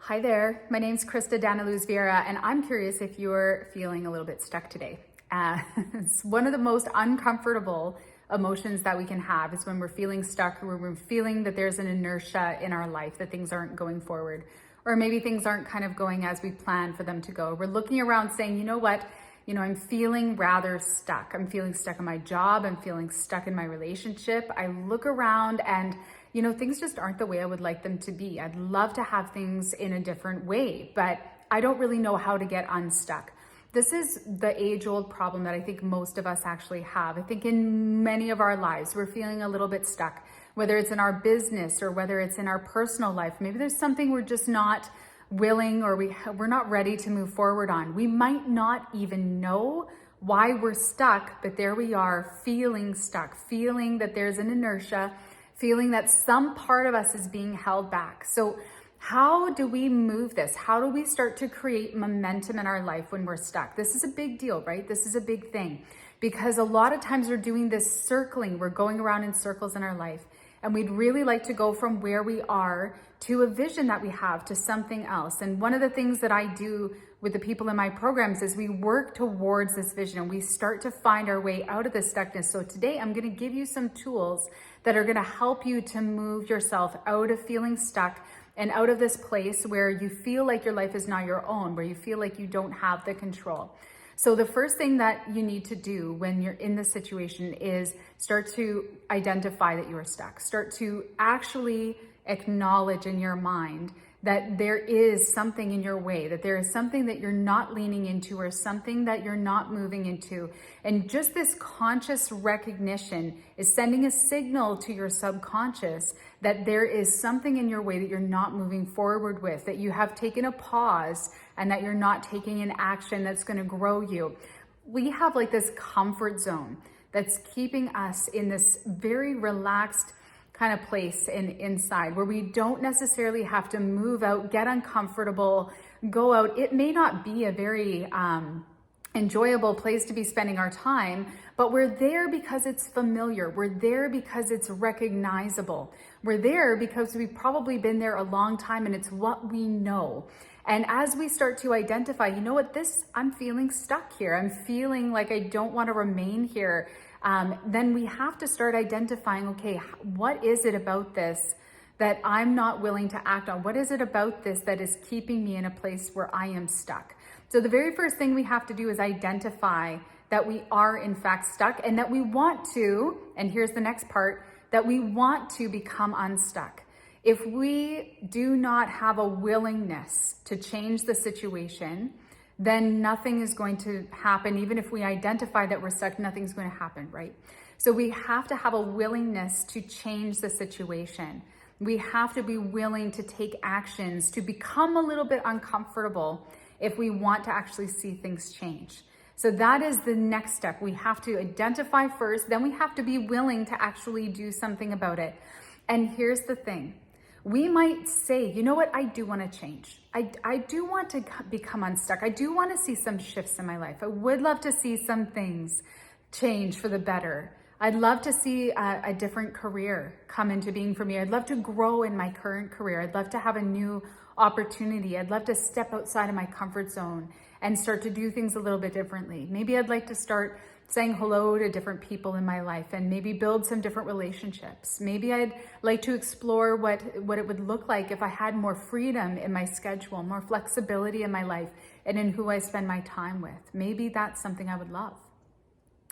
Hi there, my name's Krista Daniluz Vieira, and I'm curious if you're feeling a little bit stuck today. It's one of the most uncomfortable emotions that we can have is when we're feeling stuck or when we're feeling that there's an inertia in our life, that things aren't going forward, or maybe things aren't kind of going as we planned for them to go. We're looking around saying, you know what, I'm feeling rather stuck. I'm feeling stuck in my job. I'm feeling stuck in my relationship. I look around and things just aren't the way I would like them to be. I'd love to have things in a different way, but I don't really know how to get unstuck. This is the age-old problem that I think most of us actually have. I think in many of our lives, we're feeling a little bit stuck, whether it's in our business or whether it's in our personal life. Maybe there's something we're just not willing or we're not ready to move forward on. We might not even know why we're stuck, but there we are feeling stuck, feeling that there's an inertia, feeling that some part of us is being held back. So how do we move this? How do we start to create momentum in our life when we're stuck? This is a big deal, right? This is a big thing because a lot of times we're doing this circling. We're going around in circles in our life, and we'd really like to go from where we are to a vision that we have to something else. And one of the things that I do with the people in my programs is we work towards this vision and we start to find our way out of this stuckness. So today I'm going to give you some tools that are going to help you to move yourself out of feeling stuck and out of this place where you feel like your life is not your own, where you feel like you don't have the control. So the first thing that you need to do when you're in this situation is start to identify that you are stuck. Start to actually acknowledge in your mind that there is something in your way, that there is something that you're not leaning into or something that you're not moving into. And just this conscious recognition is sending a signal to your subconscious that there is something in your way that you're not moving forward with, that you have taken a pause and that you're not taking an action that's going to grow you. We have like this comfort zone that's keeping us in this very relaxed kind of place inside where we don't necessarily have to move out, get uncomfortable, go out. It may not be a very enjoyable place to be spending our time, but we're there because it's familiar. We're there because it's recognizable. We're there because we've probably been there a long time and it's what we know. And as we start to identify, you know what, I'm feeling stuck here. I'm feeling like I don't want to remain here. Then we have to start identifying, okay, what is it about this that I'm not willing to act on? What is it about this that is keeping me in a place where I am stuck? So the very first thing we have to do is identify that we are in fact stuck and that we want to, and here's the next part, that we want to become unstuck. If we do not have a willingness to change the situation, then nothing is going to happen. Even if we identify that we're stuck, nothing's going to happen, right? So we have to have a willingness to change the situation. We have to be willing to take actions, to become a little bit uncomfortable if we want to actually see things change. So that is the next step. We have to identify first, then we have to be willing to actually do something about it. And here's the thing. We might say, you know what, I do want to change. I do want to become unstuck. I do want to see some shifts in my life. I would love to see some things change for the better. I'd love to see a different career come into being for me. I'd love to grow in my current career. I'd love to have a new opportunity. I'd love to step outside of my comfort zone and start to do things a little bit differently. Maybe I'd like to start saying hello to different people in my life and maybe build some different relationships. Maybe I'd like to explore what it would look like if I had more freedom in my schedule, more flexibility in my life and in who I spend my time with. Maybe that's something I would love.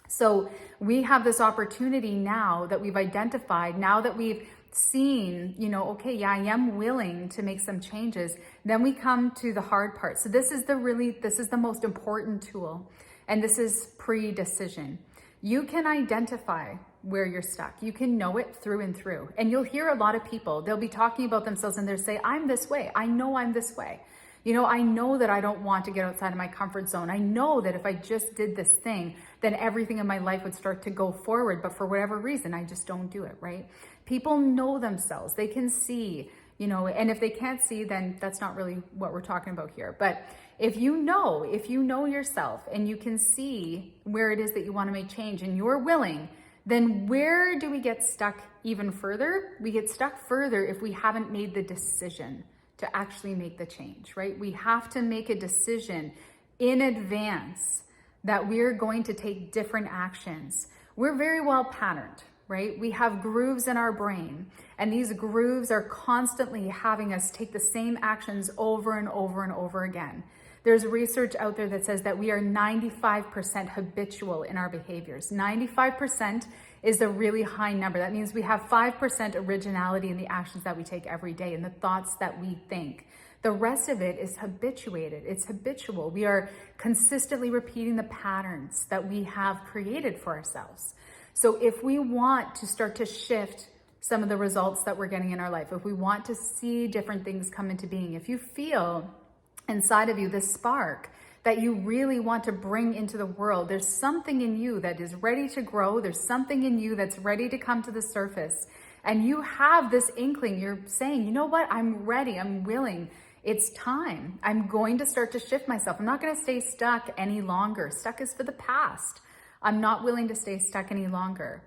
So we have this opportunity now that we've identified, now that we've seen, okay, yeah, I am willing to make some changes. Then we come to the hard part. So this is the most important tool. And this is pre-decision. You can identify where you're stuck. You can know it through and through. And you'll hear a lot of people, they'll be talking about themselves and they'll say, I'm this way. I know I'm this way. I know that I don't want to get outside of my comfort zone. I know that if I just did this thing, then everything in my life would start to go forward. But for whatever reason, I just don't do it, right? People know themselves. They can see, and if they can't see, then that's not really what we're talking about here. But if you know yourself and you can see where it is that you want to make change and you're willing, then where do we get stuck even further? We get stuck further if we haven't made the decision to actually make the change, right? We have to make a decision in advance that we're going to take different actions. We're very well patterned, right? We have grooves in our brain, and these grooves are constantly having us take the same actions over and over and over again. There's research out there that says that we are 95% habitual in our behaviors. 95% is a really high number. That means we have 5% originality in the actions that we take every day and the thoughts that we think. The rest of it is habituated. It's habitual. We are consistently repeating the patterns that we have created for ourselves. So if we want to start to shift some of the results that we're getting in our life, if we want to see different things come into being, if you feel inside of you this spark that you really want to bring into the world, there's something in you that is ready to grow. There's something in you that's ready to come to the surface. And you have this inkling. You're saying, you know what? I'm ready. I'm willing. It's time. I'm going to start to shift myself. I'm not going to stay stuck any longer. Stuck is for the past. I'm not willing to stay stuck any longer.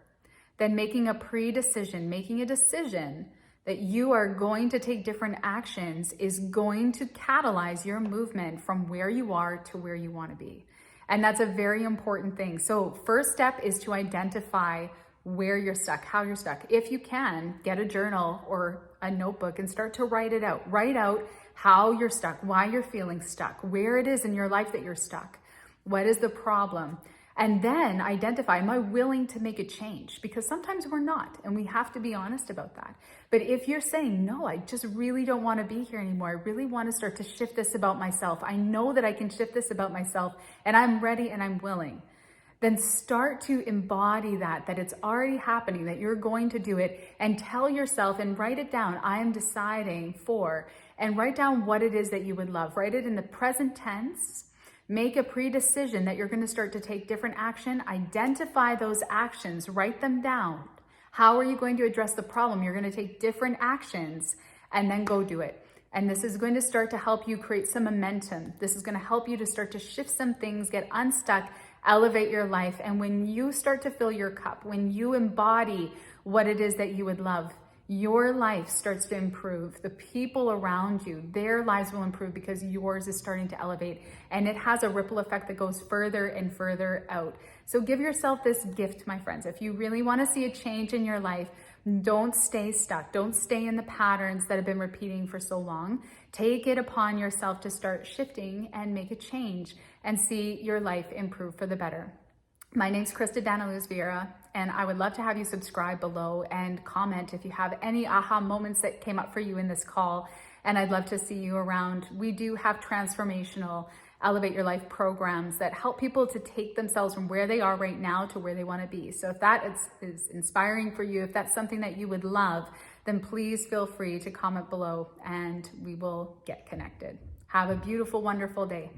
Then making a pre-decision, making a decision that you are going to take different actions is going to catalyze your movement from where you are to where you want to be. And that's a very important thing. So first step is to identify where you're stuck, how you're stuck. If you can, get a journal or a notebook and start to write it out. Write out how you're stuck, why you're feeling stuck, where it is in your life that you're stuck. What is the problem? And then identify, am I willing to make a change? Because sometimes we're not, and we have to be honest about that. But if you're saying, no, I just really don't want to be here anymore. I really want to start to shift this about myself. I know that I can shift this about myself, and I'm ready and I'm willing. Then start to embody that it's already happening, that you're going to do it, and tell yourself and write it down. I am deciding for, and write down what it is that you would love. Write it in the present tense. Make a pre-decision that you're going to start to take different action. Identify those actions, write them down. How are you going to address the problem? You're going to take different actions and then go do it. And this is going to start to help you create some momentum. This is going to help you to start to shift some things, get unstuck, elevate your life. And when you start to fill your cup, when you embody what it is that you would love, your life starts to improve. The people around you, their lives will improve because yours is starting to elevate, and it has a ripple effect that goes further and further out. So give yourself this gift, my friends. If you really want to see a change in your life, don't stay stuck. Don't stay in the patterns that have been repeating for so long. Take it upon yourself to start shifting and make a change and see your life improve for the better. My name's Krista Daniluz Vieira, and I would love to have you subscribe below and comment if you have any aha moments that came up for you in this call, and I'd love to see you around. We do have transformational Elevate Your Life programs that help people to take themselves from where they are right now to where they want to be. So if that is inspiring for you, if that's something that you would love, then please feel free to comment below and we will get connected. Have a beautiful, wonderful day.